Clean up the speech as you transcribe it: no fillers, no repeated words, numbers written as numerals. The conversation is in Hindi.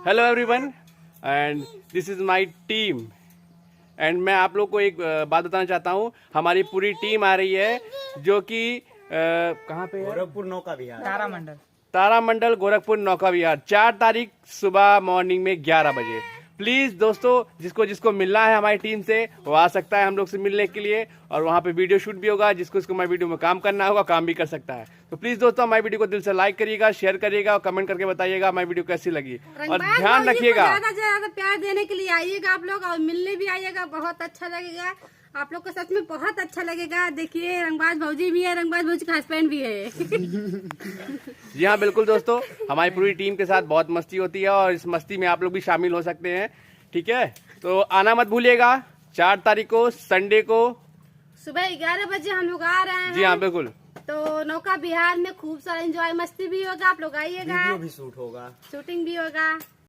Hello everyone and this is my team and मैं आप लोग को एक बात बताना चाहता हूँ। हमारी पूरी टीम आ रही है जो कि कहाँ पे है? गोरखपुर नौका विहार, तारामंडल गोरखपुर नौका विहार 4 तारीख सुबह मॉर्निंग में 11 बजे। प्लीज दोस्तों, जिसको जिसको मिलना है हमारी टीम से वो आ सकता है हम लोग से मिलने के लिए, और वहाँ पे वीडियो शूट भी होगा। जिसको इसको हमारी वीडियो में काम करना होगा काम भी कर सकता है। तो प्लीज दोस्तों हमारी वीडियो को दिल से लाइक करिएगा, शेयर करिएगा और कमेंट करके बताइएगा हमारी वीडियो कैसी लगी। और ध्यान रखिएगा, ज्यादा से ज्यादा प्यार देने के लिए आइएगा आप लोग, और मिलने भी आइएगा। बहुत अच्छा लगेगा आप लोग को, सच में बहुत अच्छा लगेगा। देखिए रंगबाज भौजी भी है, रंगबाज भौजी का हस्बैंड भी है। जी हाँ बिल्कुल दोस्तों, हमारी पूरी टीम के साथ बहुत मस्ती होती है और इस मस्ती में आप लोग भी शामिल हो सकते हैं। ठीक है, तो आना मत भूलिएगा 4 तारीख को संडे को सुबह 11 बजे हम लोग आ रहे हैं। जी हाँ बिल्कुल। तो नौका बिहार में खूब सारा एंजॉय मस्ती भी होगा, आप लोग आइएगा, वीडियो भी शूट होगा, शूटिंग भी होगा।